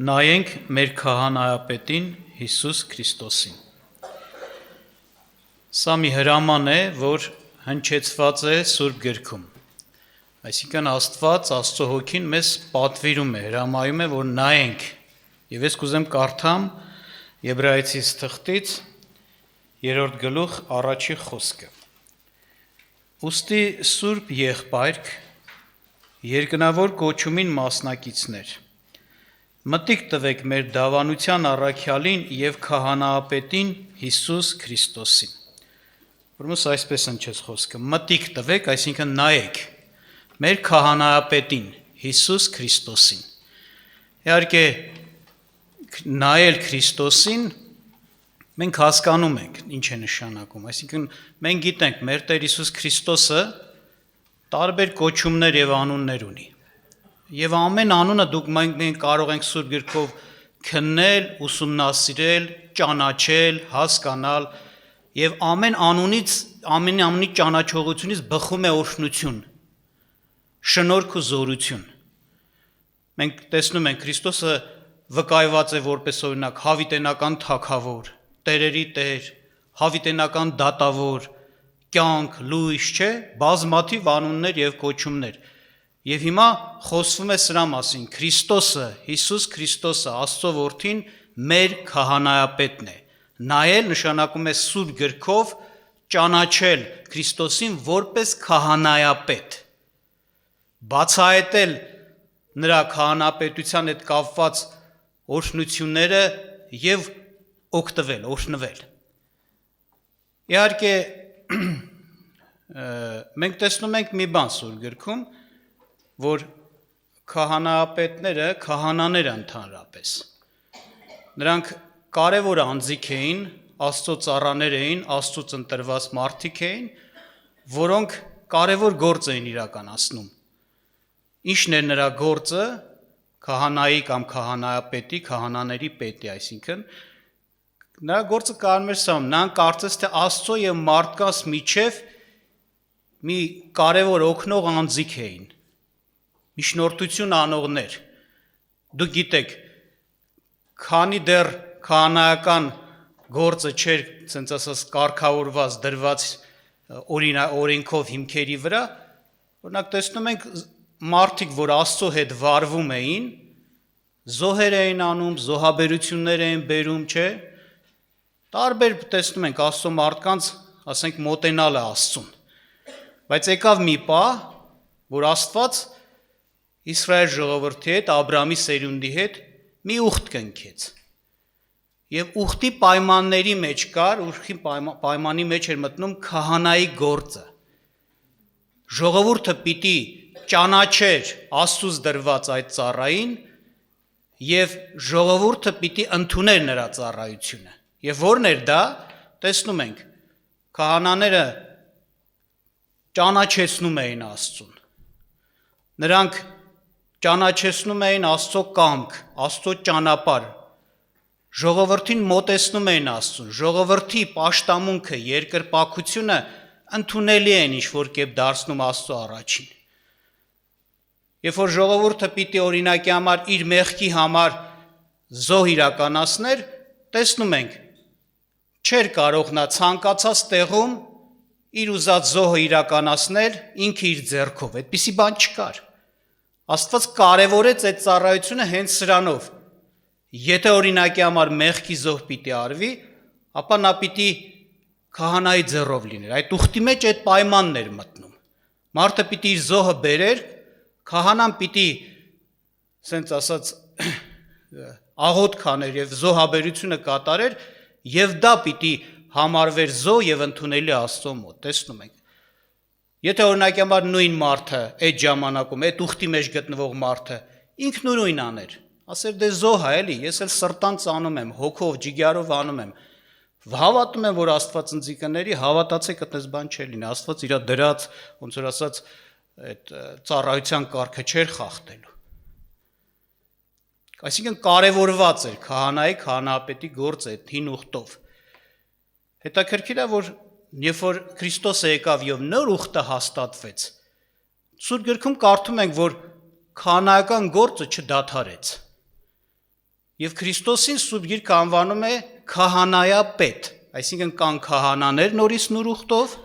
Նայենք մեր քահանայապետին Հիսուս Քրիստոսին։ Սա մի հրաման է, որ հնչեցված է Սուրբ գրքում։ Այսինքն Աստված, Աստծո հոգին մեզ պատվիրում է, հրամայում է, որ նայենք։ Եվ ես կուզեմ կարդամ Եբրայեցիս թղթից 3-րդ գլուխ առաջի խոսքը։ Ուստի Սուրբ եղբայրք, երկնավոր կոչումին մասնակիցներ, մտիկ տվեք մեր դավանության առաքյալին և քահանայապետին Հիսուս Քրիստոսին։ Ուրեմն այսպես հնչեց խոսքը, մտիկ տվեք, այսինքն նայեք, մեր քահանայապետին Հիսուս Քրիստոսին։ Իհարկե նայել Քրիստոսին մենք հասկանում ենք ինչ է նշանակում, այսինքն մենք գիտենք մեր Տեր Հիսուս Քրիստոսը տարբեր կոչումներ և անուններ ունի։ Եվ ամեն անունը դուք մենք կարող ենք Սուրբ գրքով քննել, ուսումնասիրել, ճանաչել, հասկանալ եւ ամեն անունի ճանաչողությունից բխում է օրհնություն, շնորհք ու զորություն։ Մենք տեսնում ենք Քրիստոսը վկայված է որպես օրինակ հավիտենական թագավոր, տերերի տեր, հավիտենական դատավոր, կյանք, լույս, չէ, բազմաթիվ անուններ եւ կոչումներ։ Եվ հիմա խոսվում է սրա մասին, Քրիստոսը, Հիսուս Քրիստոսը, Աստծո որդին մեր քահանայապետն է։ Նայել նշանակում է Սուրբ գրքով ճանաչել Քրիստոսին որպես քահանայապետ։ Բացահայտել նրա քահանապետության հետ կապված օրհնությունները եւ օգտվել, օրհնվել։ Իհարկե մենք տեսնում ենք մի բան Սուրբ գրքում, որ քահանայապետները, քահանաները ընդհանրապես, նրանք կարևոր անձիկ էին, Աստծո ծառաներ էին, Աստծուց ընտրված մարդիկ էին, որոնք կարևոր գործ էին իրականացնում։ Ինչն էր նրա գործը, քահանայի կամ քահանայապետի, քահանաների պետի, այսինքն, նրա գործը կարում էր սա, նրանք կարծես թե Աստծո եւ մարդկանց միջև մի կարևոր օգնող անձիկ էին, միջնորդություն անողներ։ Դուք գիտեք, քանի դեռ քահանայական գործը չէր, ցենց ասած, կարգավորված, դրված օրենքով հիմքերի վրա, օրինակ տեսնում ենք մարդիկ, որ Աստծո հետ վարվում էին, զոհեր էին անում, զոհաբերություններ էին բերում, չէ։ Տարբեր տեսնում ենք Աստծո մարդկանց, ասենք, մոտենալը Աստծուն։ Բայց եկավ մի պահ, որ Աստված Իսրայել ժողովրդի հետ, Աբրահամի սերունդի հետ մի ուխտ կնքեց։ Եվ ուխտի պայմանների մեջ կար, ուխտի պայմանի մեջ էր մտնում քահանայի գործը։ Ժողովուրդը պիտի ճանաչեր Աստծուց դրված այդ ծառային եւ ժողովուրդը պիտի ընդուներ նրա ծառայությունը։ Եվ որն էր դա, տեսնում ենք, քահանաները ճանաչեցնում էին Աստծուն։ Նրանք ճանաչեցնում էին Աստծո կամք, Աստծո ճանապարհ, ժողովրդին մոտեցնում էին Աստծուն, ժողովրդի պաշտամունքը, երկրպագությունը ընդունելի են ինչ-որ կերպ դարձնում Աստծո առաջին։ Երբ որ ժողովուրդը պիտի օրինակի համար իր մեղքի համար զոհ իրականացներ, տեսնում ենք, չէր կարող նա ցանկացած տեղում իր ուզած զոհը իրականացնել ինքը իր ձեռքով, այդպիսի բան չկար։ Աստված կարևորեց այդ ծառայությունը հենց սրանով։ Եթե օրինակի համար մեղքի զոհ պիտի արվի, ապա նա պիտի քահանայի ձեռով լիներ։ Այդ ուխտի մեջ այդ պայմանն էր մտնում։ Մարդը պիտի իր զոհը բերեր, քահանան պիտի, ասենց ասած, աղոթք աներ եւ զոհաբերությունը կատարեր, եւ դա պիտի համարվեր զոհ եւ ընդունելի Աստծո մոտ։ Տեսնում ենք։ Եթե օրինակի համար նույն մարդը այդ ժամանակում, այդ ուխտի մեջ գտնվող մարդը ինքնուրույն աներ, ասեր դե զոհ է էլի, ես էլ սրտանց անում եմ, հոգով, ջիգարով անում եմ։ Հավատում եմ, որ Աստված ինձ կների, հավատացեք, այդպես բան չէ լինի։ Աստված իր դրած, ոնց որ ասած, այդ ծառայության կարգը չէր խախտելու։ Այսինքն կարևորված էր քահանայի, քահանայապետի գործը այդ հին ուխտով։ Հետաքրքիր է, որ երբ որ Քրիստոսը եկավ եւ նոր ուխտը հաստատվեց, Սուրբ գրքում կարդում ենք, որ քահանայական գործը չդադարեց։ Եվ Քրիստոսին Սուրբ Գիրքը անվանում է քահանայապետ, այսինքն կան քահանաներ նորից նուրուխտով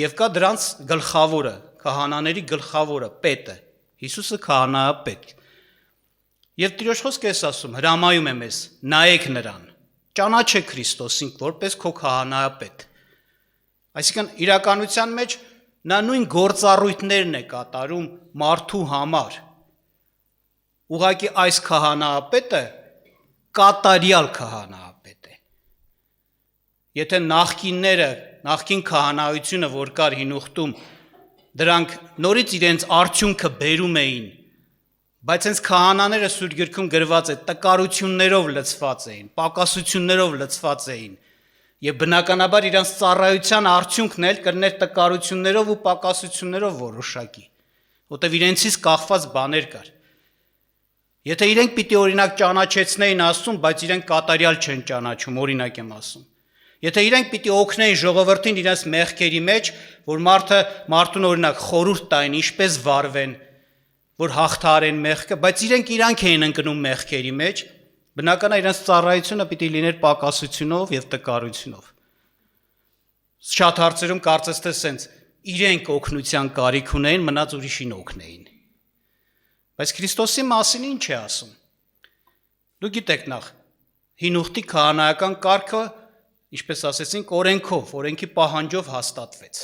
եւ կա դրանց գլխավորը, քահանաների գլխավորը, պետը։ Հիսուսը քահանայապետ։ Եվ Տիրոջ խոսքը էս ասում, հրամայում է մեզ, նայեք նրան, ճանաչեք Քրիստոսին որպես քո քահանայապետ։ Այսինքն իրականության մեջ նա նույն գործառույթներն է կատարում մարդու համար։ Ուղղակի այս քահանայապետը կատարյալ քահանայապետ է։ Եթե նախկին քահանայությունը, որ կար հին ուխտում, դրանք նորից իրենց արդյունքը բերում էին, բայց հենց քահանաները Սուրբ Գրքում գրված է տկարություններով լցված էին, պակասություններով լցված էին, եւ բնականաբար իրենց ծառայության արդյունքն էլ կրներ տկարություններով ու պակասություններով որոշակի, որտեղ իրենցից կախված բաներ կար։ Եթե իրենք պիտի օրինակ ճանաչեցնեին Աստծուն, բայց իրենք կատարյալ չեն ճանաչում, օրինակ եմ ասում։ Եթե իրենք պիտի օգնեին ժողովրդին իրենց մեղքերի մեջ, որ մարդուն օրինակ խորհուրդ տային, ինչպես վարվեն, որ հաղթահարեն մեղքը, բայց իրանք էին ընկնում մեղքերի մեջ, բնական է իրենց ծառայությունը պիտի լիներ պակասությունով եւ տկարությունով։ Շատ հարցերում կարծես թե սենց իրենք օգնության կարիք ունեին, մնաց ուրիշին օգնեին։ Բայց Քրիստոսի մասին ինչ է ասում։ Դուք գիտեք նախ, հին ուխտի քահանայական կարգը, ինչպես ասեցինք, օրենքի պահանջով հաստատվեց։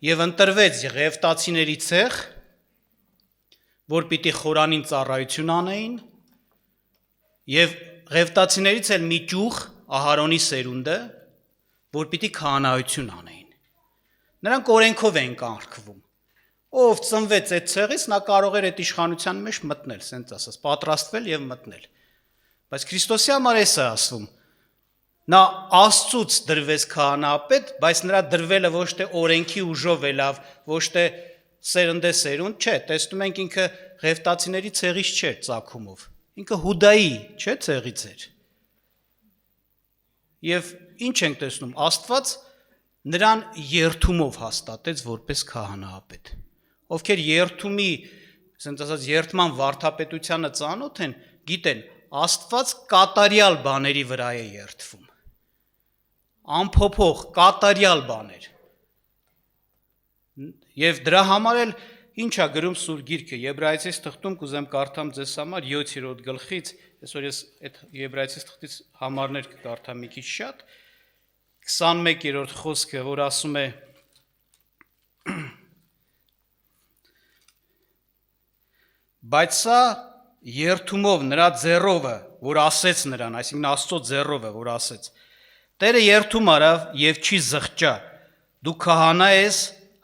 Եվ ընտրվեց ղևտացիների ցեղ, որ պիտի խորանին ծառայություն անեին, եւ ղևտացիներից էլ մի ճյուղ Ահարոնի սերունդը, որ պիտի քահանայություն անեին։ Նրանք օրենքով էին կարգվում։ Ով ծնվեց այդ ցեղից, նա կարող էր այդ իշխանության մեջ մտնել, ասենց ասած, պատրաստվել եւ մտնել։ Բայց Քրիստոսի համար էս է ասվում։ Նա Աստծուց դրվեց քահանայապետ, բայց նրա դրվելը ոչ թե օրենքի ուժով ելավ, ոչ թե սերնդե սերունդ, չէ, տեսնում ենք ինքը ղևտացիների ցեղից չէր ծագումով, ինքը Հուդայի, չէ, ցեղից էր։ Եվ ինչ ենք տեսնում, Աստված նրան երթումով հաստատեց որպես քահանայապետ։ Ովքեր երթումի, ասենք ասած, երթման վարդապետությանը ծանոթ են, գիտեն, Աստված կատարյալ բաների վրա է երթվում։ Անփոփոխ, կատարյալ բաներ։ Եվ դրա համար էլ ինչ է գրում Սուրբ Գիրքը, Եբրայեցիս թղթում կուզեմ կարդամ ձեզ համար 7-րդ գլխից, այսօր ես այդ Եբրայեցիս թղթից համարներ կկարդամ մի քիչ շատ, 21-րդ խոսքը, որ ասում է Բայց սա երթումով նրա ձեռովը, որ ասեց նրան, այսինքն Աստծո ձեռովը, որ ասեց, Տերը երթում արավ եւ չի զղջա, դու քահանա ես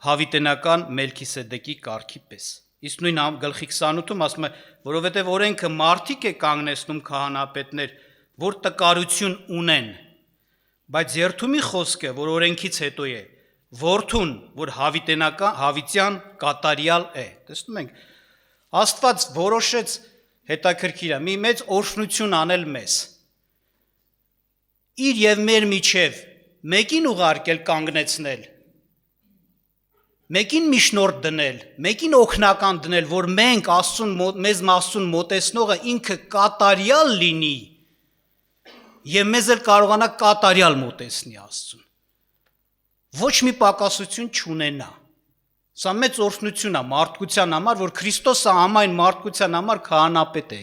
հավիտենական Մելքիսեդեկի կարգի պես։ Իսկ նույն գլխի 28-ում ասում է, որովհետև օրենքը մարդիկ է կանգնեցնում քահանապետներ, որ տկարություն ունեն, բայց երթումի խոսքը, որ օրենքից հետո է, որդուն, որ հավիտյան կատարյալ է։ Տեսնում ենք, Աստված որոշեց հետաքրքիր է, մի մեծ օրհնություն անել մեզ։ Իր եւ մեր միջև մեկին ուղարկել կանգնեցնել, մեկին միջնորդ դնել, մեկին օգնական դնել, որ մենք մեզ Աստծուն մոտեցնողը ինքը կատարյալ լինի եւ մեզ էլ կարողանա կատարյալ մոտեցնի Աստծուն։ Ոչ մի պակասություն չունենա։ Սա մեծ օրհնություն է մարդկության համար, որ Քրիստոսը ամայն մարդկության համար քահանապետ է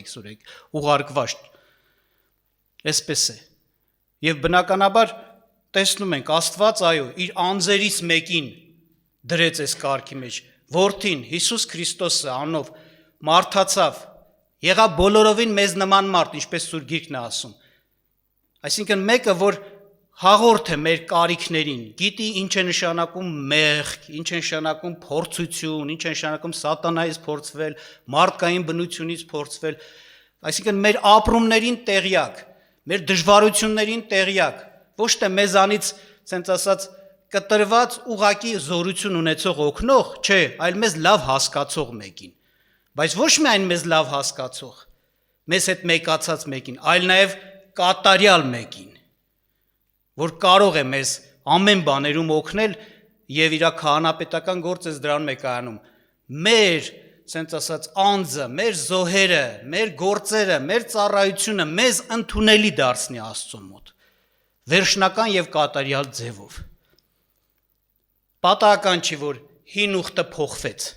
ուղարկված։ Այսպես է։ Եվ բնականաբար տեսնում ենք Աստված այո իր անձերից մեկին դրեց այս կարգի մեջ, որդին Հիսուս Քրիստոսը անով մարդացավ, եղավ բոլորովին մեզ նման մարդ, ինչպես Սուրբ Գիրքն է ասում։ Այսինքն մեկը, որ հաղորդ է մեր կարիքներին, գիտի ինչ է նշանակում մեղք, ինչ է նշանակում փորձություն, ինչ է նշանակում սատանայից փորձվել, մարդկային բնությունից փորձվել, այսինքն մեր ապրումներին տեղյակ, մեր դժվարություններին տեղյակ, ոչ թե մեզանից, ասենց ասած, կտրված ուղակի զորություն ունեցող օգնող, չէ, այլ մեզ լավ հասկացող մեկին։ Բայց ոչ միայն մեզ լավ հասկացող, մեզ հետ մեկացած մեկին, այլ նաև կատարյալ մեկին, որ կարող է մեզ ամեն բաներում օգնել եւ իր քահանապետական գործը դրանում է կայանում։ Մեր սենց ասած անձը, մեր զոհերը, մեր գործերը, մեր ծառայությունը մեզ ընդունելի դարձնի Աստծո մոտ, վերջնական եւ կատարյալ ձևով։ Պատահական չի, որ հին ուխտը փոխվեց,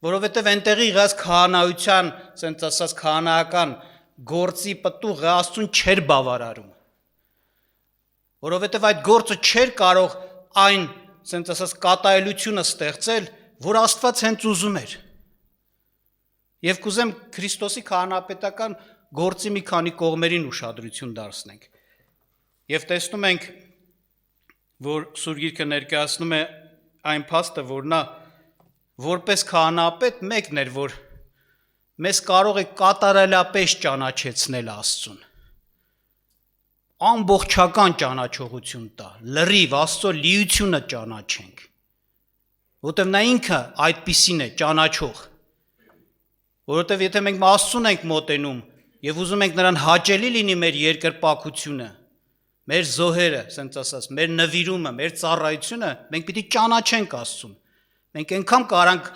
որովհետեւ այնտեղի եղած քահանայության, սենց ասած քահանայական գործի պտուղը Աստծուն չէր բավարարում, որովհետեւ այդ գործը չէր կարող այն, սենց ասած կատարելությունը ստեղծել, որ Աստված հենց ուզում էր։ Եվ կուզեմ Քրիստոսի քահանապետական գործի մի քանի կողմերին ուշադրություն դարձնենք։ Եվ տեսնում ենք, որ Սուրբ Գիրքը ներկայացնում է այն փաստը, որ նա որպես քահանապետ մեկն էր, որ մեզ կարող է կատարելապես ճանաչեցնել Աստծուն։ Ամբողջական ճանաչողություն տա, լրիվ Աստծո լիությունը ճանաչենք։ Որտեւ նա ինքը այդպիսին է, ճանաչող։ Որովհետև եթե մենք Աստծուն ենք մոտենում եւ ուզում ենք նրան հաճելի լինի մեր երկրպագությունը, մեր զոհերը, ասենց ասած, մեր նվիրումը, մեր ծառայությունը, մենք պիտի ճանաչենք Աստծուն։ Մենք այնքան կարանք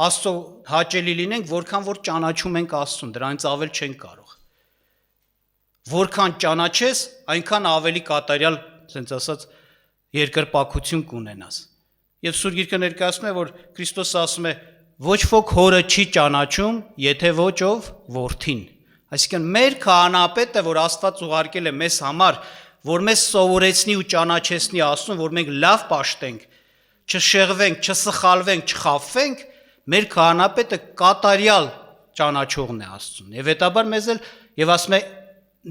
Աստծո հաճելի լինենք, որքան որ ճանաչում ենք Աստծուն, դրանից ավել չենք կարող։ Որքան ճանաչես, այնքան ավելի կատարյալ, ասենց ասած, երկրպագություն կունենաս։ Եվ Սուրբ Գիրքը ներկայացնում է, որ Քրիստոսը ասում է. ոչ ոք հորը չի ճանաչում, եթե ոչ ով որդին։ Այսինքն մեր քահանապետը, որ Աստված ուղարկել է մեզ համար, որ մեզ սովորեցնի ու ճանաչեցնի Աստծուն, որ մենք լավ պաշտենք, չշեղվենք, չսխալվենք, չխաբվենք, մեր քահանապետը կատարյալ ճանաչողն է Աստծուն։ Եվ հետաբար մեզ էլ եւ ասում է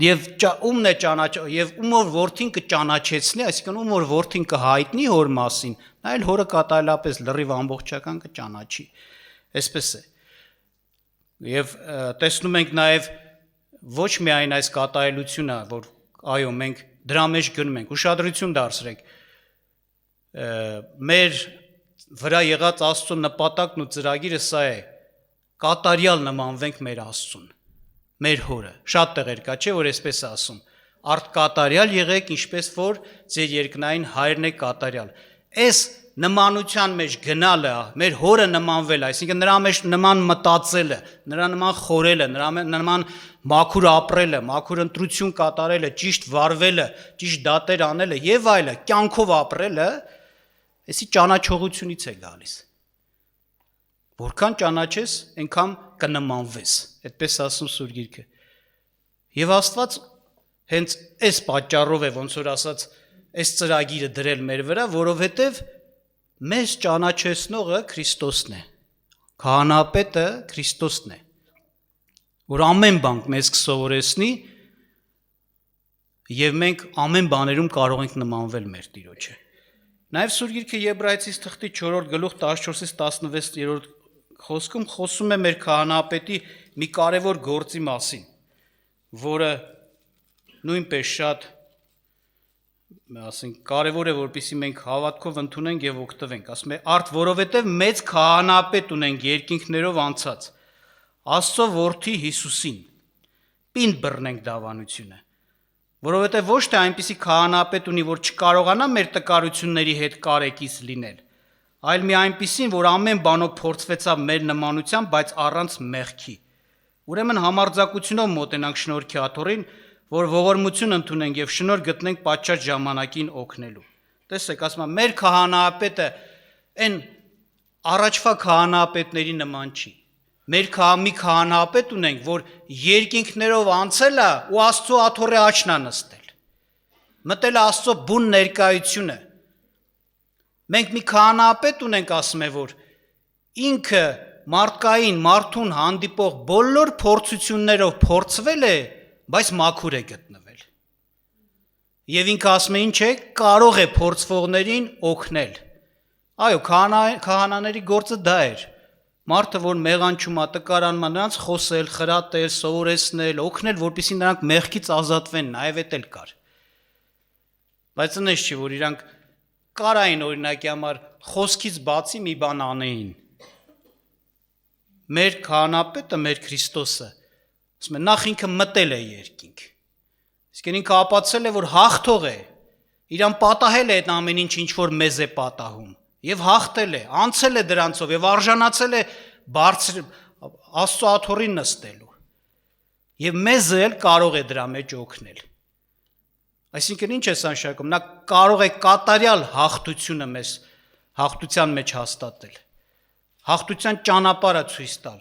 եւ ումն է ճանաչող եւ ումոր որդին կճանաչեցնի, այսինքն ումոր որդին կհայտնի հոր մասին, նա էլ հորը կատարելապես լրիվ ամբողջական կճանաչի։ Այսպես է։ Եվ տեսնում ենք նաև ոչ միայն այս կատարելությունը, որ այո, մենք դրա մեջ գնում ենք, ուշադրություն դարձրեք։ Մեր վրա եղած Աստծո նպատակն ու ծրագիրը սա է. կատարյալ նմանվենք մեր Աստծուն, մեր հորը։ Շատ տեղեր կա, չէ՞ որ այսպես է ասում. արդ կատարյալ եղեք, ինչպես որ ձեր երկնային հայրն է կատարյալ։ Այս նմանության մեջ գնալը, մեր հորը նմանվելը, այսինքն նրա մեջ նման մտածելը, նրա նման խորելը, նրա նման մաքուր ապրելը, մաքուր ընտրություն կատարելը, ճիշտ վարվելը, ճիշտ դատեր անելը եւ այլը, կյանքով ապրելը, այսի ճանաչողությունից է գալիս։ Որքան ճանաչես, այնքան կնմանվես, այդպես ասում Սուրբ Գիրքը։ Եվ Աստված հենց այս պատճառով է, ոնց որ ասած, այս ծրագիրը դրել մեր վրա, որովհետև մեզ ճանաչեցնողը Քրիստոսն է, քահանապետը Քրիստոսն է, որ ամեն բան մեզ կսովորեցնի եւ մենք ամեն բաներում կարող ենք նմանվել մեր Տիրոջը։ Նաեւ Սուրբ Գիրքը Եբրայեցիս թղթի 4-րդ գլուխ 14-ից 16-րդ խոսքում խոսում է մեր քահանապետի մի կարևոր գործի մասին, որը նույնպես շատ ասենք կարևոր է, որպեսզի մենք հավատքով ընդունենք եւ օգտվենք։ Ասում է. «Արդ որովհետեւ մեծ քահանապետ ունենք երկինքներով անցած, Աստծո որդի Հիսուսին, պինդ բռնենք դավանությունը, որովհետեւ ոչ թե այնպիսի քահանապետ ունի, որ չկարողանա մեր տկարությունների հետ կարեկից լինել, այլ մի այնպիսին, որ ամեն բանով փորձվեցավ մեր նմանությամբ, բայց առանց մեղքի։ Ուրեմն համարձակությունով մոտենանք շնորհքի աթոռին, որ ողորմություն ընդունենք եւ շնորհ գտնենք պատշաճ ժամանակին օգնելու»։ Տեսեք, ասում եմ, մեր քահանապետը այն առաջվա քահանապետների նման չի։ Մեր մի քահանապետ ունենք, որ երկինքներով անցել է ու Աստծո աթոռի աչքն է նստել։ Մտել է Աստծո բուն ներկայությունը։ Մենք մի քահանապետ ունենք, ասում է, որ ինքը մարդուն հանդիպող բոլոր փորձություններով փորձվել է, բայց մաքուր է գտնվել։ Եվ ինքը ասում է, ինչ է, կարող է փորձվողներին օգնել։ Այո, քահանաների գործը դա էր։ Մարդը, որ մեղանչում է, տկարանում է, նրանց խոսել, խրատել, սովորեցնել, օգնել, որպեսզի նրանք մեղքից ազատվեն, նաև էդ էլ կար։ Բայց այնպես չի, որ իրանք կարային օրինակի համար խոսքից բացի մի բան անեին։ Մեր քահանապետը, մեր Քրիստոսը, ասում է, նախ ինքը մտել է երկինք։ Իսկ ինքը ապացել է, որ հաղթող է, իրան պատահել է այդ ամեն ինչ, ինչ որ մեզ է պատահում, եւ հաղթել է, անցել է դրանցով եւ արժանացել է բարձր Աստծո աթոռին նստելու։ Եվ մեզ էլ կարող է դրա մեջ օգնել։ Այսինքն ինչ է սա նշանակում, նա կարող է կատարյալ հաղթությունը մեզ հաղթության մեջ հաստատել։ Հաղթության ճանապարհը ցույց տալ։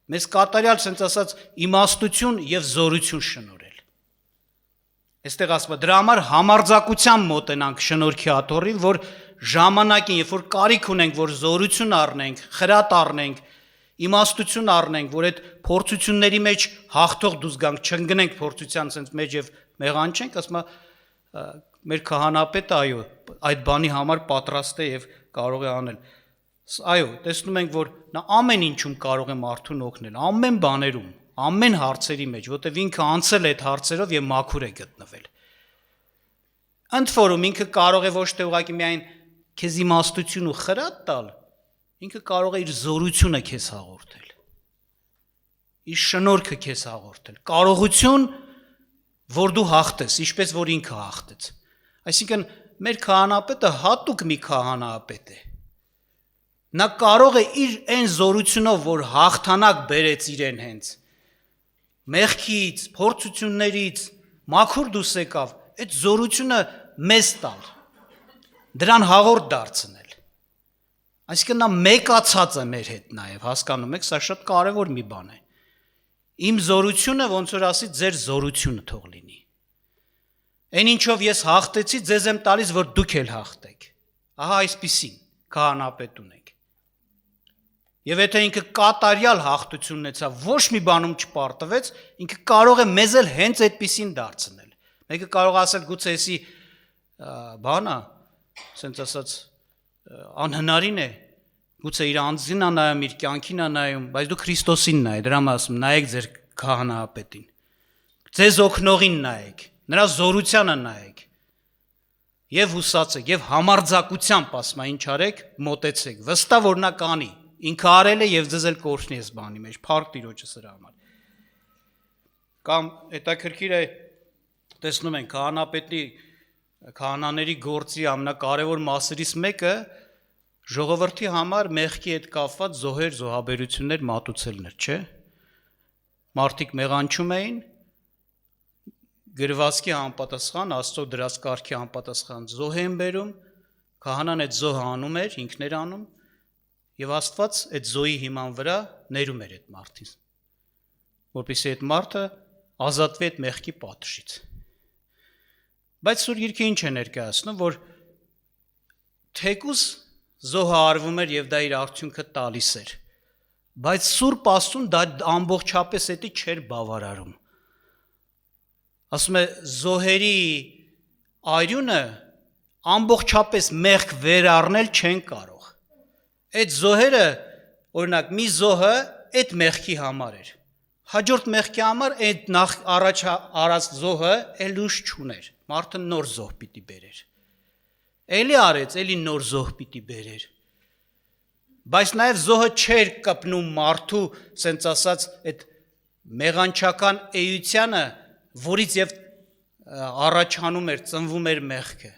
Մեզ կատարյալ, ասենց ասած, իմաստություն եւ զորություն շնորհել։ Այստեղ ասում է, դրա համար համարձակությամբ մոտենանք շնորհքի աթոռին, որ ժամանակին, երբ որ կարիք ունենք, որ զորություն առնենք, խրատ առնենք, իմաստություն առնենք, որ այդ փորձությունների մեջ հաղթող դուրս գանք, չընկնենք փորձության sense մեջ եւ մեղանչենք, ասում է, մեր քահանապետը այո, այդ բանի համար պատրաստ է եւ կարող է անել։ Այո, տեսնում ենք, որ նա ամեն ինչում կարող է մարդուն օգնել, ամեն բաներում, ամեն հարցերի մեջ, որտեղ ինքը անցել է այդ հարցերով եւ մաքուր է գտնվել։ Ընդ որում ինքը կարող է ոչ թե ուղղակի միայն քեզ իմաստություն ու խրատ տալ, ինքը կարող է իր զորությունը քեզ հաղորդել։ Իր շնորհքը քեզ հաղորդել։ Կարողություն, որ դու հաղթես, ինչպես որ ինքը հաղթեց։ Այսինքն մեր քահանապետը հատուկ մի քահանապետ է։ Նա կարող է իր այն զորությունով, որ հաղթանակ բերեց իրեն հենց մեղքից, փորձություններից, մաքուր դուրս եկավ, այդ զորությունը մեզ տալ, դրան հաղորդ դարձնել։ Այսինքն նա մեկացած է մեր հետ նաև, հասկանում եք, սա շատ կարևոր մի բան է։ Իմ զորությունը ոնց որ ասի, ձեր զորությունը թող լինի։ Այն ինչով ես հաղթեցի, ձեզ եմ տալիս, որ դուք էլ հաղթեք։ Ահա այսպիսին քահանապետ ունենք։ Եվ եթե ինքը կատարյալ հաղթություն ունեցավ, ոչ մի բանում չպարտվեց, ինքը կարող է մեզ էլ հենց այդպիսին դարձնել։ Մեկը կարող ասել, գուցե էսի բանա, ասենց ասած անհնարին է, գուցե իր անձին է նայում, իր կյանքին է նայում, բայց դու Քրիստոսին նայ, դրա ասում, նայեք ձեր քահանապետին։ Ձեզ օգնողին նայեք, նրա զորությանը նայեք։ Եվ հուսացեք, եւ համարձակությամբ ասում, ինչ արեք, մոտեցեք, վստահ որ նա կանի։ Ինքը արել է եւ ձեզ էլ կորցնի այս բանի մեջ, փառք Տիրոջը սրա համար։ Կամ հետաքրքիր է տեսնում ենք քահանապետի քահանաների գործի ամենակարևոր մասերից մեկը ժողովրդի համար մեղքի հետ կապված զոհեր, զոհաբերություններ մատուցելն էր, չէ՞։ Մարդիկ մեղանչում էին գրվածքի համապատասխան, Աստծո դրած կարգի համապատասխան զոհ են բերում, քահանան այդ զոհը անում էր, ինքն էր անում, եւ Աստված այդ զոհի հիման վրա ներում էր այդ մարդին, որպեսզի այդ մարդը ազատվի այդ մեղքի պատժից։ Բայց Սուրբ Գիրքը ինչ է ներկայացնում, որ թեկուզ զոհը արվում էր եւ դա իր արդյունքը տալիս էր, բայց Սուրբ Աստծուն դա ամբողջապես էդի չէր բավարարում։ Ասում է զոհերի արյունը ամբողջապես մեղք վերառնել չեն կարող։ Այդ զոհերը, օրինակ, մի զոհը այդ մեղքի համար էր։ Հաջորդ մեղքի համար այդ նախ առաջ արած զոհը էլ ուժ չուներ։ Մարդը նոր զոհ պիտի բերեր։ Էլի արեց, էլի նոր զոհ պիտի բերեր։ Բայց նաև զոհը չէր կպնում մարդու, սենց ասած, այդ մեղանչական էությանը, որից եւ առաջանում էր, ծնվում էր մեղքը։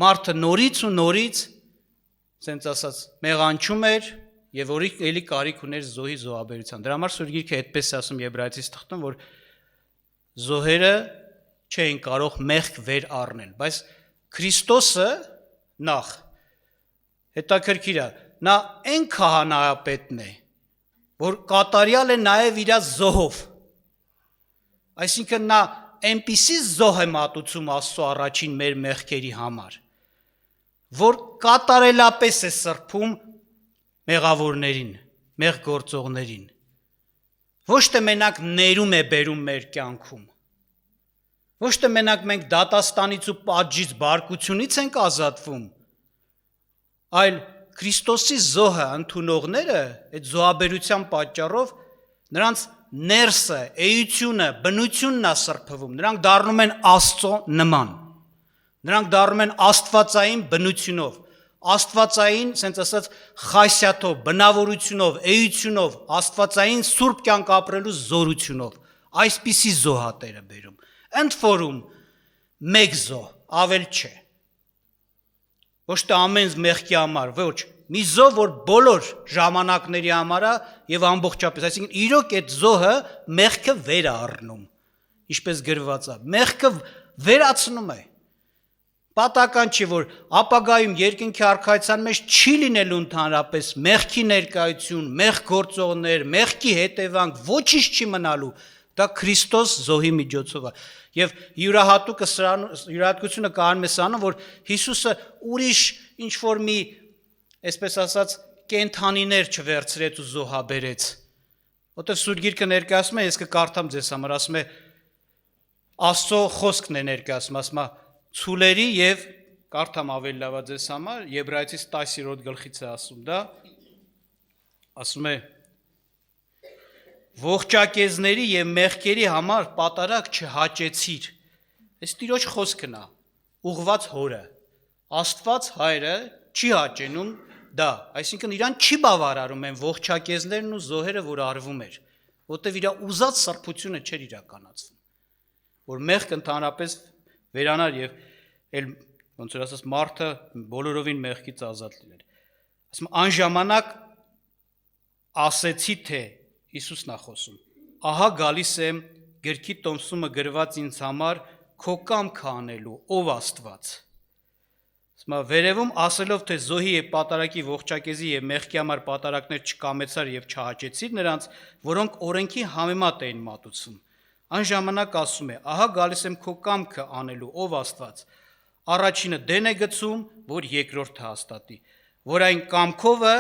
Մարդը նորից ու նորից, սենց ասած, մեղանչում էր եւ որի էլի կարիք ուներ զոհի զոհաբերության։ Դրա համար Սուրբ Գիրքը այդպես է ասում Եբրայեցիս թղթում, որ զոհերը չէին կարող մեղք վեր առնել, բայց Քրիստոսը նախ հետաքրքիր է, նա այն քահանայապետն է, որ կատարյալ է նաև իր զոհով։ Այսինքն նա այնպիսի զոհ է մատուցում Աստծո առաջին մեր մեղքերի համար, որ կատարելապես է սրբում մեղավորներին, մեղ գործողներին։ Ոչ թե մենակ ներում է բերում մեր կյանքում։ Ոչ թե մենակ մենք դատաստանից ու պատժից, բարկությունից ենք ազատվում, այլ Քրիստոսի զոհը ընդունողները այդ զոհաբերության պատճառով նրանց ներսը, էությունը, բնությունն է սրբվում, նրանք դառնում են Աստծո նման, նրանք դառնում են աստվածային բնությունով, աստվածային, ասենց ասած, խասյաթով, բնավորությունով, էությունով, աստվածային սուրբ կյանք ապրելու զորությունով, այսպիսի զոհատերը բերում, ընդ որում մեկ զոհ, ավել չէ, ոչ թե ամեն մեղքի համար, ոչ, մի զոհ, որ բոլոր ժամանակների համար է եւ ամբողջապես, այսինքն իրոք այդ զոհը մեղքը վեր է առնում, ինչպես գրված է, մեղքը վերացնում է։ Պատական չի, որ ապագայում երկնքի արքայության մեջ չի լինելու ընդհանրապես մեղքի ներկայություն, մեղք գործողներ, մեղքի հետևանք, ոչինչ չի մնալու։ Դա Քրիստոս զոհի միջոցով է։ Եվ յուրահատկությունը կանում է սանում, որ Հիսուսը ուրիշ ինչ-որ մի, այսպես ասած, կենդանիներ չվերցրեց ու զոհաբերեց։ Որտեվ Սուրբ Գիրքը ներկայացնում է, ես կկարդամ ձեզ համար, ասում է Աստծո խոսքն է ներկայացում, ասում է ցուլերի եւ կարդամ ավելի լավ է ձեզ համար, Եբրայեցիս 10-րդ գլխից է ասում դա, ասում է ողջակեզների եւ մեղքերի համար պատարակ չհաճեցիր։ Այս Տիրոջ խոսքն է, ուղված հորը, Աստված հայրը չի հաճենում դա, այսինքն իրան չի բավարարում են ողջակեզներն ու զոհերը, որ արվում էր, որտեվ իր ուզած սրբությունը չէր իրականացվում, որ մեղք ընդհանրապես վերանար եւ էլ ոնց որ ասած մարդը բոլորովին մեղքից ազատ լիներ։ Ասում անժամանակ ասեցի թե Հիսուսն է խոսում։ Ահա գալիս եմ գրքի տոմսումը գրված ինձ համար քո կամքը անելու, ով Աստված։ Ասում վերևում ասելով թե զոհի եւ պատարակի ողջակեզի եւ մեղքի համար պատարակներ չկամեցար եւ չհաճեցիր նրանց, որոնք օրենքի համեմատ էին մատուցվում։ Անժամանակ ասում է, ահա գալիս եմ քո կամքը անելու, ով Աստված։ Առաջինը դեն է գցում, որ երկրորդը հաստատի, որ այն կամքովը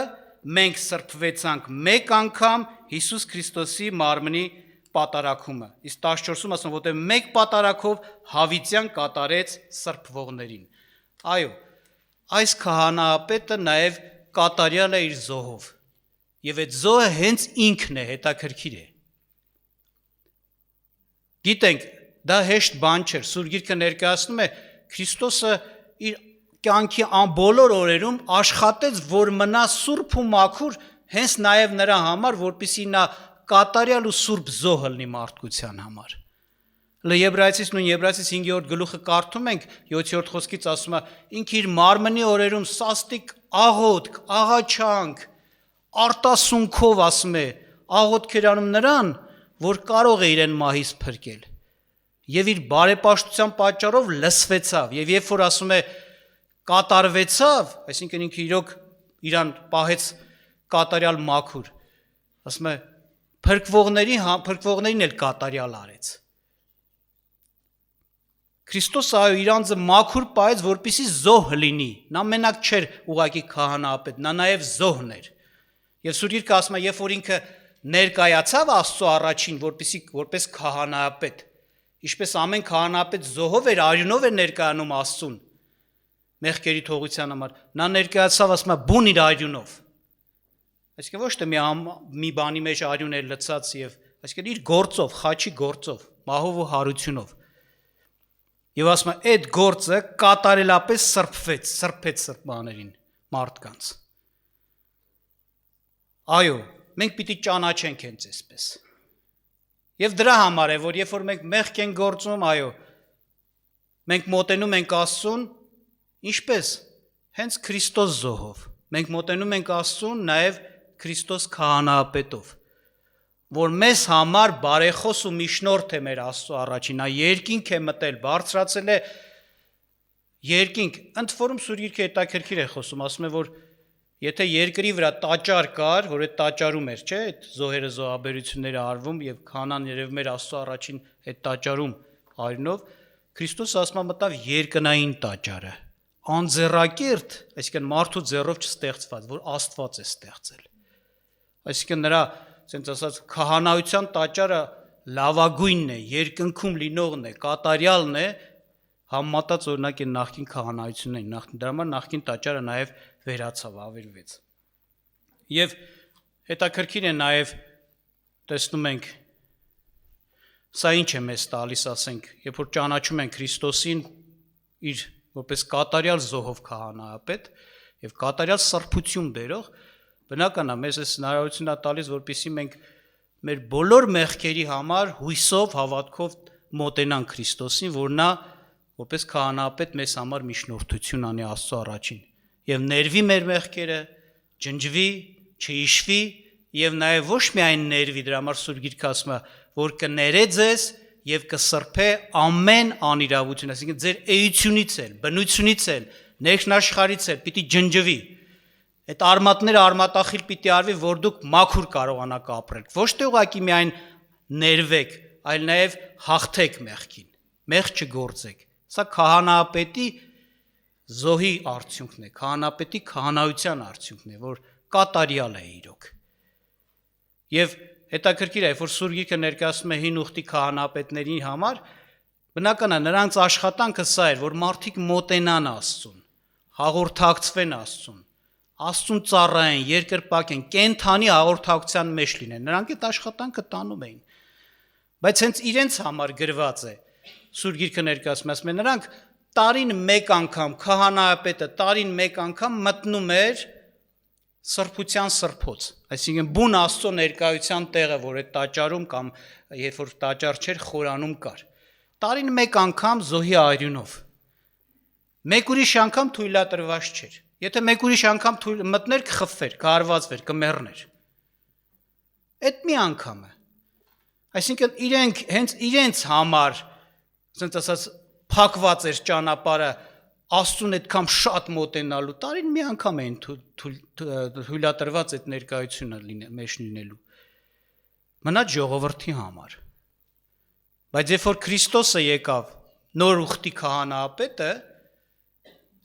մենք սրբվեցանք մեկ անգամ Հիսուս Քրիստոսի մարմնի պատարակումը։ Իսկ 14-ում ասում, որտեղ մեկ պատարակով հավիտյան կատարեց սրբվողներին։ Այո, այս քահանայապետը նաև կատարյալ է իր զոհով։ Եվ այդ զոհը հենց ինքն է, հետաքրքիր է։ Գիտենք, դա հեշտ բան չէր, Սուրբ Գիրքը ներկայացնում է Քրիստոսը իր կյանքի բոլոր օրերում աշխատեց, որ մնա սուրբ ու մաքուր, հենց նաև նրա համար, որպեսզի նա կատարյալ ու սուրբ զոհ լինի մարդկության համար։ Եբրայեցիս նույն Եբրայեցիս 5-րդ գլուխը կարդում ենք 7-րդ խոսքից ասում է, ինքը իր մարմնի օրերում սաստիկ աղոթք, աղաչանք, արտասունքով ասում է, աղոթք էր անում նրան, որ կարող է իրեն մահից փրկել։ Եվ իր բարեպաշտության պատճառով լսվեցավ, եւ երբ որ ասում է կատարվեցավ, այսինքն ինքը իրոք իրան պահեց կատարյալ մաքուր, ասում է փրկվողներին էլ կատարյալ արեց։ Քրիստոսը այո իր անձը մաքուր պահեց, որպեսզի զոհ լինի։ Նա մենակ չէր ուղակի քահանայապետ, նա նաև զոհն էր։ Եվ Սուրբ Գիրքը ասում է, երբ որ ինքը ներկայացավ Աստծո առաջին, որպես քահանայապետ, ինչպես ամեն քահանայապետ զոհով էր, արյունով էր ներկայանում Աստծուն, մեղքերի թողության համար, նա ներկայացավ, ասում է, բուն իր արյունով։ Այսինքն ոչ թե մի բանի մեջ արյուն էր լցած եւ, այսինքն իր գործով, խաչի գործով, մահով ու հարությունով։ Եվ ասում է, այդ գործը կատարելապես սրբեց սրբաներին մարդկանց։ Այո, մենք պիտի ճանաչենք հենց այսպես։ Եվ դրա համար է, որ երբ որ մենք մեղք ենք գործում, այո, մենք մոտենում ենք Աստծուն, ինչպես։ Հենց Քրիստոս զոհով։ Մենք մոտենում ենք Աստծուն նաև Քրիստոս քահանայապետով, որ մեզ համար բարեխոս ու միջնորդ է մեր Աստծո առաջին, նա երկինք է մտել, բարձրացել է երկինք, ընդ որում Սուրբ Գիրքը հետաքրքիր է խոսում, ասում է, որ եթե երկրի վրա տաճար կար, որ այդ տաճարում էր, չէ, այդ զոհերը զոհաբերությունները արվում եւ քահանան երևում էր Աստծո առաջին այդ տաճարում արյունով, Քրիստոսը ասում է մտավ երկնային տաճարը, անձեռակերտ, այսինքն մարդու ձեռով չստեղծված, որ Աստված է ստեղծել։ Այսինքն նրա, ասենք ասած, քահանայության տաճարը լավագույնն է, երկնքում լինողն է, կատարյալն է, համեմատած օրինակ այն նախկին քահանայություններին, դրա համար նախկին տաճարը նաև վերացավ, ավերվեց։ Եվ հետաքրքիր է նաև տեսնում ենք, սա ինչ է մեզ տալիս, ասենք, երբ որ ճանաչում ենք Քրիստոսին իր որպես կատարյալ զոհով քահանայապետ եւ կատարյալ սրբություն բերող, բնական է մեզ այս հնարավորությունն է տալիս, որպեսզի մենք մեր բոլոր մեղքերի համար հույսով, հավատքով մոտենանք Քրիստոսին, որ նա որպես քահանայապետ մեզ համար միջնորդություն անի Աստծո առաջին եւ ներվի մեր մեղքերը, ջնջվի, չհիշվի եւ նաեւ ոչ միայն ներվի, դրա համար Սուրբ Գիրքը ասում է, որ կներե ձեզ եւ կսրբե ամեն անիրավություն, այսինքն ձեր էությունից էլ, բնությունից էլ, ներքնաշխարից էլ պիտի ջնջվի։ Այդ արմատները արմատախիլ պիտի արվի, որ դուք մաքուր կարողանաք ապրել։ Ոչ թե ուղղակի միայն ներվեք, այլ նաեւ հաղթեք մեղքին, մեղք չգործեք։ Սա քահանայապետի զոհի արդյունքն է, քահանապետի քահանայության արդյունքն է, որ կատարյալ է իրոք։ Եվ հետաքրքիր է, որ Սուրբ Գիրքը ներկայացնում է հին ուխտի քահանապետների համար, բնական է, նրանց աշխատանքը սա էր, որ մարդիկ մոտենան Աստծուն, հաղորդակցվեն Աստծուն, Աստծուն ծառայեն, երկրպագեն, կենթանի հաղորդակցության մեջ լինեն։ Նրանք այդ աշխատանքը տանում էին։ Բայց հենց իրենց համար գրված է, Սուրբ Գիրքը ներկայացնում է, նրանք տարին մեկ անգամ քահանայապետը տարին մեկ անգամ մտնում էր սրբության սրբոց, այսինքն բուն Աստծո ներկայության տեղը, որ այդ տաճարում կամ երբ որ տաճար չէր, խորանում կար։ Տարին մեկ անգամ զոհի արյունով։ Մեկ ուրիշ անգամ թույլատրված չէր։ Եթե մեկ ուրիշ անգամ մտներ, կխփվեր, կհարվածվեր, կմեռներ։ Այդ մի անգամ է։ Այսինքն իրենք հենց իրենց համար, ասենք ասած, փակված էր ճանապարհը Աստծուն այդքան շատ մոտենալու, տարին մի անգամ էին թույլատրված այդ ներկայությունը մեջ լինելու։ Մնաց ժողովրդի համար։ Բայց երբ որ Քրիստոսը եկավ, նոր ուխտի քահանայապետը,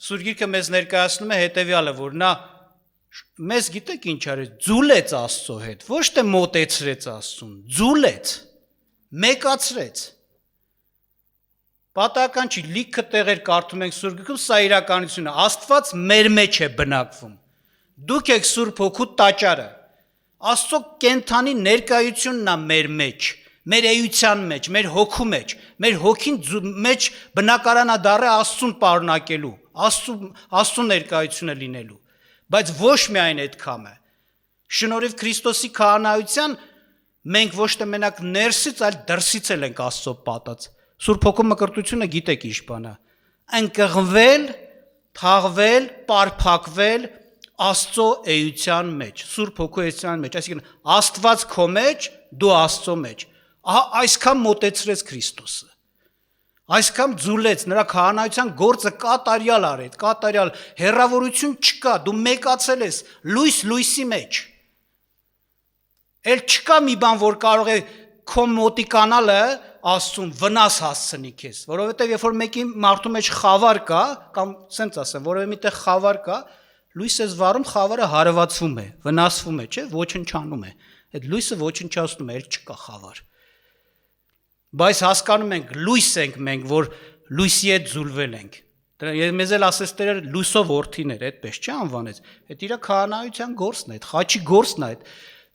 Սուրբ Գիրքը մեզ ներկայացնում է հետևյալը, որ նա մեզ գիտեք ինչ արեց, ձուլեց Աստծո հետ, ոչ թե մոտեցրեց Աստծուն, ձուլեց, մեկացրեց։ Պատահական չի, լիքը տեղեր կարդում ենք Սուրբ Գիրքում, սա իրականություն է, Աստված մեր մեջ է բնակվում։ Դուք եք Սուրբ Հոգու տաճարը։ Աստծո կենթանի ներկայությունն է մեր մեջ, մեր էության մեջ, մեր հոգու մեջ, մեր հոգին մեջ բնակարանադառ է Աստծուն պարունակելու, Աստծո ներկայությունը լինելու։ Բայց ոչ միայն այդքան է։ Շնորհիվ Քրիստոսի քահանայության մենք ոչ թե մենակ ներսից, այլ դրսից էլ ենք Աստծո պատած։ Սուրբ Հոգու մկրտությունը գիտեք ինչ բան է։ Ընկղմվել, թաղվել, պարփակվել Աստծո էության մեջ, Սուրբ Հոգու էության մեջ, այսինքն Աստված քո մեջ, դու Աստծո մեջ։ Ահա այսքան մոտեցրեց Քրիստոսը։ Այսքան ձուլեց, նրա քահանայության գործը կատարյալ արեց, կատարյալ, հեռավորություն չկա, դու մեկացել ես լույսի մեջ։ Էլ չկա մի բան, որ կարող է քո մոտիկանալը Աստծուն վնաս հասցնի քեզ, որովհետև երբ որ մեկի մարդու մեջ խավար կա, կամ սենց ասեմ, որևէ միտեղ խավար կա, լույս ես վառում, խավարը հարվածվում է, վնասվում է, չէ, ոչնչանում է։ Այդ լույսը ոչնչացնում է, էլ չկա խավար։ Բայց հասկանում ենք, լույս ենք մենք, որ լույսի հետ ձուլվել ենք։ Մեզ էլ ասես Տերը լույսով որդիներ, այդպես չէ անվանեց։ Այդ իր քահանայության գործն է, այդ խաչի գործն է, այդ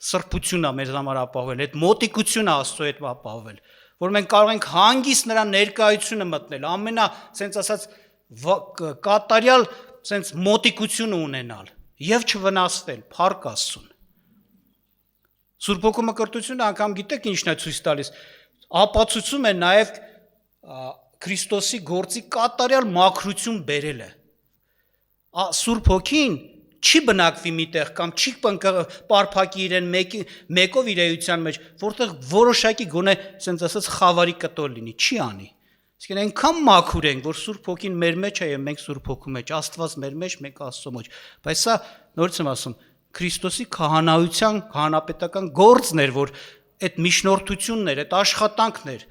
սրբությունն է մեզ համար ապահովել, այդ մոտիկությունը Աստծո հետ ապահովել, որ մենք կարող ենք հանգիստ նրա ներկայությունը մտնել, ամենա, սենց ասած, կատարյալ, սենց մոտիկությունը ունենալ եւ չվնասվել, փառք Աստծուն։ Սուրբ Հոգու մկրտությունը անգամ գիտեք ինչն է ցույց տալիս, ապացուցում է նաեւ Քրիստոսի գործի կատարյալ մաքրություն բերելը։ Սուրբ Հոգին չի բնակվի միտեղ կամ չի պարփակի իրեն մեկով իր էության մեջ, որտեղ որոշակի գոնե ասենց ասած խավարի կտոր լինի, չի անի։ Իսկ այնքան մաքուր ենք, որ Սուրբ Հոգին մեր մեջ է եւ մենք Սուրբ Հոգու մեջ, Աստված մեր մեջ, մենք Աստծո մեջ։ Բայց սա նորից եմ ասում, Քրիստոսի քահանայության, քահանապետական գործն էր, որ այդ միջնորդությունն էր, այդ աշխատանքն էր,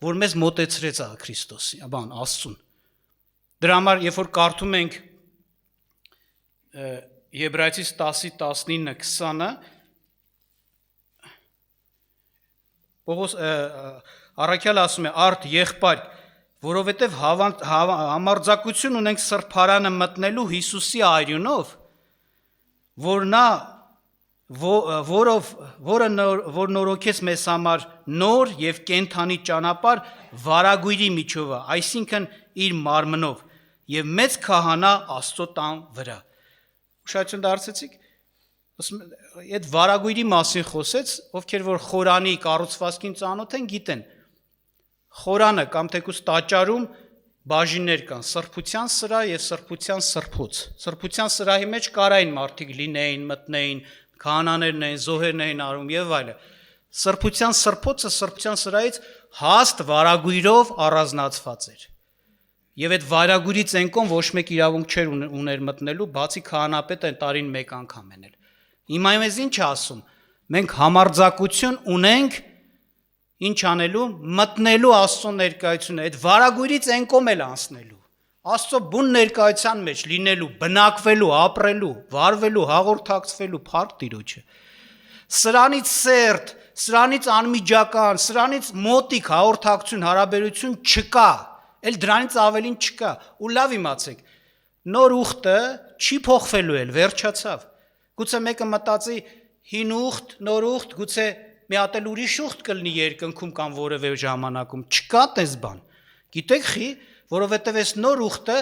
որ մեզ մոտեցրեց Քրիստոսի, Աստծուն։ Դրա համար, երբ որ կարդում ենք Եբրայեցիս 10:19-20-ը Պողոս առաքյալը ասում է արդ եղբայր, որովհետև համարձակություն ունենք սրբարանը մտնելու Հիսուսի արյունով, որ նա որը նորոգեց մեզ համար նոր եւ կենթանի ճանապարհ վարագույրի միջովը, այսինքն իր մարմնով եւ մեծ քահանա Աստծո տան վրա։ Ուշադրություն դարձեցիք, այդ վարագույրի մասին խոսեց, ովքեր որ խորանի կառուցվածքին ծանոթ են, գիտեն։ Խորանը կամ թեկուզ տաճարում բաժիններ կան սրբության սրահ եւ սրբության սրբոց։ Սրբության սրահի մեջ կարային մարդիկ լինեին, մտնեին, քահանաներն էին, զոհերն էին արում եւ այլն։ Սրբության սրբոցը սրբության սրահից հաստ վարագույրով առանձնացված էր։ Եվ այդ վարագույրից ենկոն ոչ մեկ իրավունք չէր ուներ մտնելու, բացի քահանապետը տարին մեկ անգամ էնել։ Հիմա մեզ ինչ ասում։ Մենք համարձակություն ունենք ինչ անելու, մտնելու Աստծո ներկայությունը, այդ վարագույրից ենկոմ էլ անցնելու, Աստծո բուն ներկայության մեջ լինելու, բնակվելու, ապրելու, վարվելու, հաղորդակցվելու փառք Տիրոջը։ Սրանից սերտ, սրանից անմիջական, սրանից մոտիկ հաղորդակցություն, հարաբերություն չկա, էլ դրանից ավելին չկա։ Ու լավ իմացեք, նոր ուխտը չի փոխվելու էլ, վերջացավ։ Գուցե մեկը մտածի հին ուխտ, նոր ուխտ, գուցե մի հատ էլ ուրիշ ուխտ կլինի երկնքում կամ որևէ ժամանակում, չկա տես բան։ Գիտեք խի, որովհետև այս նոր ուխտը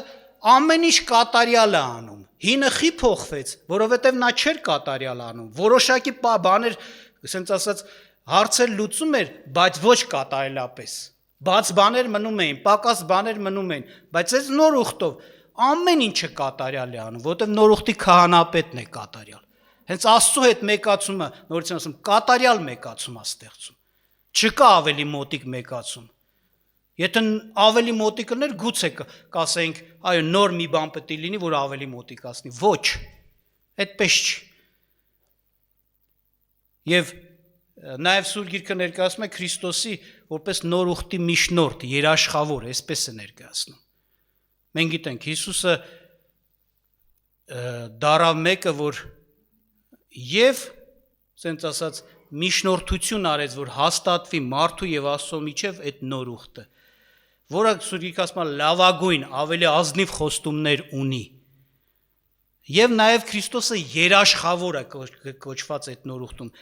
ամեն ինչ կատարյալ է անում։ Հինը խի փոխվեց, որովհետև նա չէր կատարյալ անում։ Որոշակի բաներ, ասենց ասած, հարցեր լուծում էր, բայց ոչ կատարելապես։ Բաց բաներ մնում էին, պակաս բաներ մնում էին, բայց այս նոր ուխտով ամեն ինչը կատարյալ է անում, որովհետև նոր ուխտի քահանապետն է կատարյալ։ Հենց Աստծո հետ մեկացումը, նորից ասում, կատարյալ մեկացում է ստեղծում։ Չկա ավելի մոտիկ մեկացում։ Եթե ավելի մոտիկ լիներ, գուցե կասենք, այո, նոր մի բան պետք է լինի, որ ավելի մոտիկացնի։ Ոչ, այդպես չի։ Եվ նաև Սուրբ Գիրքը ներկայացնում է Քրիստոսի որպես նոր ուխտի միջնորդ, երաշխավոր, այսպես է ներկայացնում։ Մենք գիտենք, Հիսուսը դարավ մեկը, որ եւ ասենց ասած միջնորդություն արեց, որ հաստատվի մարդու եւ Աստծո միջև այդ նոր ուխտը, որը Սուրբ Գիրքը ասում է լավագույն, ավելի ազնիվ խոստումներ ունի։ Եվ նաև Քրիստոսը երաշխավոր է կոչված այդ նոր ուխտում։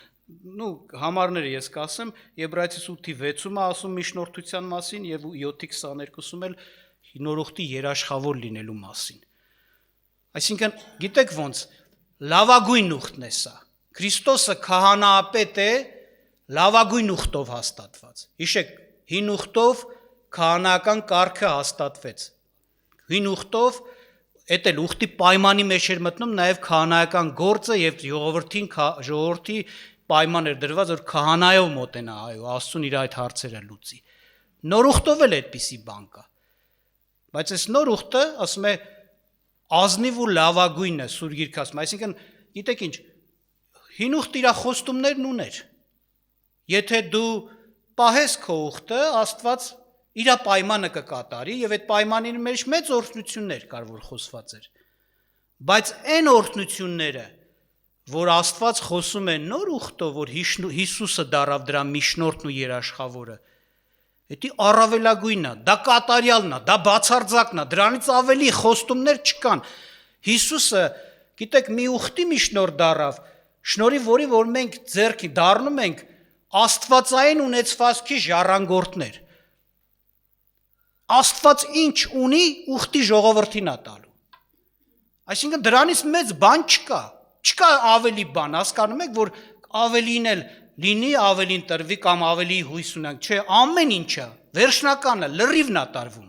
Համարները ես կասեմ, Եբրայեցիս 8:6-ում է ասում միջնորդության մասին եւ 7:22-ում էլ նոր ուխտի երաշխավոր լինելու մասին։ Այսինքն, գիտեք ոնց, լավագույն ուխտն է սա։ Քրիստոսը քահանապետ է լավագույն ուխտով հաստատված։ Հիշեք, հին ուխտով քահանական կարգը հաստատվեց։ Հին ուխտով էդ էլ ուխտի պայմանի մեջ էր մտնում նաև քահանայական գործը եւ ժողովրդի պայման էր դրված, որ քահանայով մոտենա, այո, Աստծուն իր այդ հարցերը լուծի։ Նոր ուխտով էլ այդպիսի բան կա։ Բայց այս նոր ուխտը, ասում է, ազնիվ ու լավագույնը Սուրբ Գիրքը ասում, այսինքն, գիտեք ինչ, հին ուխտը իր խոստումներն ուներ։ Եթե դու պահես քո ուխտը, Աստված իր պայմանը կկատարի եւ այդ պայմանի մեջ մեծ օրհնություններ կար, որ խոսված էր։ Բայց այն օրհնությունները, որ Աստված խոսում է նոր ուխտով, որ Հիսուսը դարավ դրա միջնորդն ու երաշխավորը, դա առավելագույնն է, դա կատարյալն է, դա բացարձակն է, դրանից ավելի խոստումներ չկան։ Հիսուսը, գիտեք, մի ուխտի միջնորդ դարավ, շնորհիվ որի որ մենք ձեռքի դառնում ենք աստվածային ունեցվածքի ժառանգորդներ։ Աստված ինչ ունի, ուխտի ժողովրդին է տալու։ Այսինքն դրանից մեծ բան չկա։ Չկա ավելի բան, հասկանում եք, որ ավելին էլ լինի, ավելին տրվի կամ ավելի հույս ունենք, չէ, ամեն ինչը, վերջնականը, լրիվն է տարվում։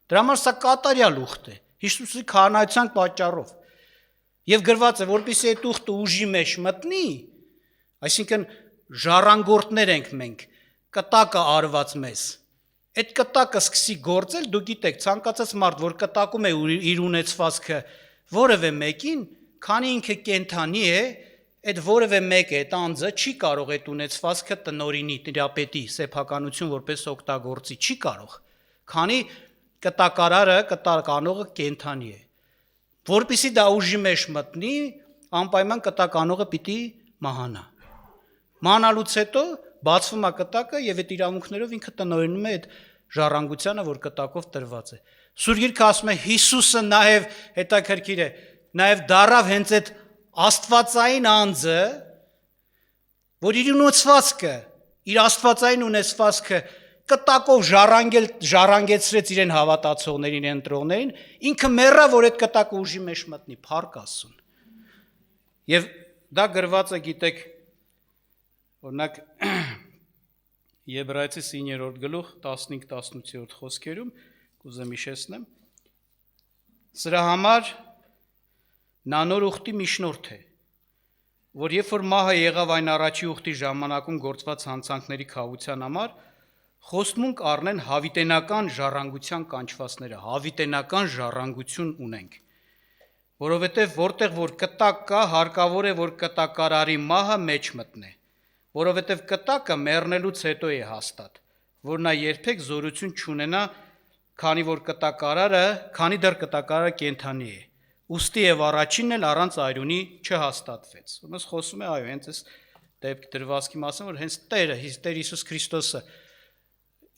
Դրա համար սա կատարյալ ուխտ է, Հիսուսի քահանայության պատճառով։ Եվ գրված է, որպեսզի այդ ուխտը ուժի մեջ մտնի, այսինքն ժառանգորդներ ենք մենք, կտակը արված մեզ։ Այդ կտակը սկսի գործել, դու գիտեք, ցանկացած մարդ, որ կտակում է իր ունեցվածքը որևէ մեկին, քանի ինքը կենթանի է, այդ որևէ մեկը, այդ անձը չի կարող այդ ունեցվածքը տնօրինի, տիրապետի սեփականություն որպես օգտագործի, չի կարող, քանի կտակարարը, կտականողը կենթանի է։ Որպեսզի դա ուժի մեջ մտնի, անպայման կտականողը պիտի մահանա։ Մահանալուց հետո բացվում է կտակը եւ այդ իրավունքներով ինքը տնօրինում է այդ ժառանգությանը, որ կտակով տրված է։ Սուրբ Գիրքը ասում է Հիսուսը նաեւ հետաքրքիր է, նաեւ դարավ հենց այդ աստվածային անձը, որ իր ունեցվածքը, իր աստվածային ունեցվածքը կտակով ժառանգեցրեց իրեն հավատացողներին, իրեն ընտրողներին, ինքը մեռա, որ այդ կտակը ուժի մեջ մտնի, փառք Աստծուն։ Եվ դա գրված է, գիտեք, օրինակ Եբրայեցիս 9-րդ գլուխ 15-18 խոսքերում, կուզեմ հիշեցնեմ։ Սրա համար նա նոր ուխտի միջնորդ է, որ երբ որ մահը եղավ այն առաջի ուխտի ժամանակում գործված հանցանքների քավության համար, խոստմունք առնեն հավիտենական ժառանգության կանչվածները, հավիտենական ժառանգություն ունենք, որովհետև որտեղ որ կտակ կա, հարկավոր է, որ կտակարարի մահը մեջ մտնե, որովհետև կտակը մեռնելուց հետո է հաստատ, որ նա երբեք զորություն չունենա, քանի դեռ կտակարարը կենդանի է, ուստի եւ առաջինն էլ առանց այրունի չհաստատվեց։ Ուրեմն խոսում է այո, հենց այս դեպքի դրվածքի մասին, որ հենց Տեր Հիսուս Քրիստոսը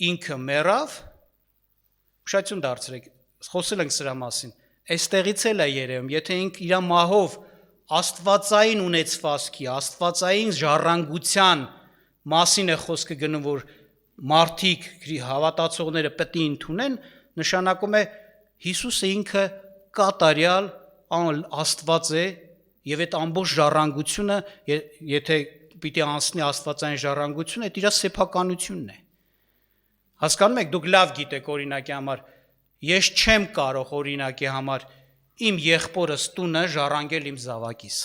ինքը մեռավ, ուշադրություն դարձրեք, խոսել ենք սրա մասին, այստեղից էլ է երևում, եթե ինքը իր մահով աստվածային ունեցվածքի, աստվածային ժառանգության մասին է խոսքը գնում, որ մարդիկ հավատացողները պետք է ընդունեն, նշանակում է Հիսուսը ինքը կատարյալ Աստված է եւ այդ ամբողջ ժառանգությունը, եթե պիտի անցնի աստվածային ժառանգությունը, այդ իր սեփականությունն է։ Հասկանում եք, դուք լավ գիտեք օրինակի համար, ես չեմ կարող օրինակի համար իմ եղբորս տունը ժառանգել իմ զավակիս։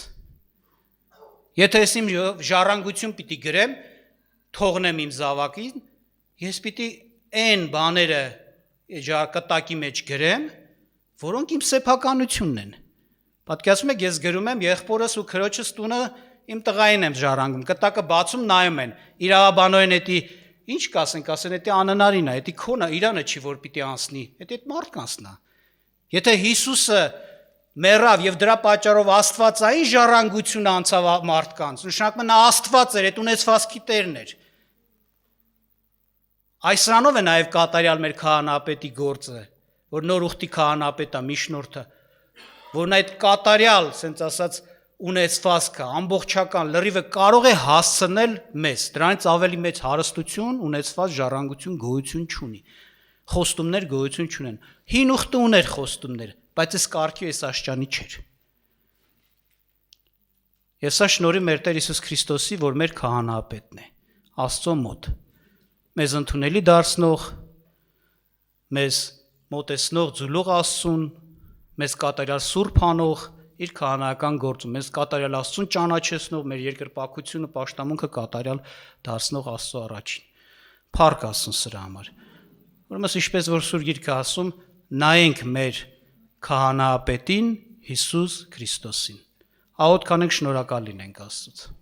Եթե ես իմ ժառանգություն պիտի գրեմ, թողնեմ իմ զավակին, ես պիտի այն բաները կտակի մեջ գրեմ, որոնք իմ սեփականությունն են։ Պատկերացնում եք, ես գրում եմ եղբորս ու քրոջս տունը իմ տղային եմ ժառանգում, կտակը բացում նայում են, իրավաբանորեն էդի ինչ կասեն, էդի անհնարին է, էդի քոնը իրանը չի որ պիտի անցնի, այդ մարդկանցն է։ Եթե Հիսուսը մեռավ եւ դրա պատճառով աստվածային ժառանգությունը անցավ մարդկանց, նշանակում է նա Աստված էր, այդ ունեցվածքի Տերն էր։ Այս սրանով է նաեւ կատարյալ մեր քահանապետի գործը, որ նոր ուխտի քահանապետը, միջնորդը, որն այդ կատարյալ, ասենց ասած, ունեցվածքը, ամբողջական լրիվը կարող է հասցնել մեզ, դրանից ավելի մեծ հարստություն, ունեցված ժառանգություն գոյություն չունի, խոստումներ գոյություն չունեն, հին ուխտը ուներ խոստումներ, բայց այս կարգի այս աշճանի չէր։ Եվ սա շնորհի մեր Տեր Հիսուս Քրիստոսի, որ մեր քահանապետն է, Աստծո մոտ, մեզ ընդունելի դարձնող, մեզ մոտեցնող ձուլող Աստծուն, մեզ կատարյալ սուրբ անող իր քահանայական գործում, մեզ կատարյալ Աստծուն ճանաչեցնող, մեր երկրպագությունը, պաշտամունքը կատարյալ դարձնող Աստծո առաջին։ Փառք Աստծուն սրա համար։ Ուրեմն ինչպես որ Սուրբ Գիրքը ասում, նայենք մեր քահանայապետին Հիսուս Քրիստոսին։ Աղոթ կանենք, շնորհակալ լինենք Աստծուց։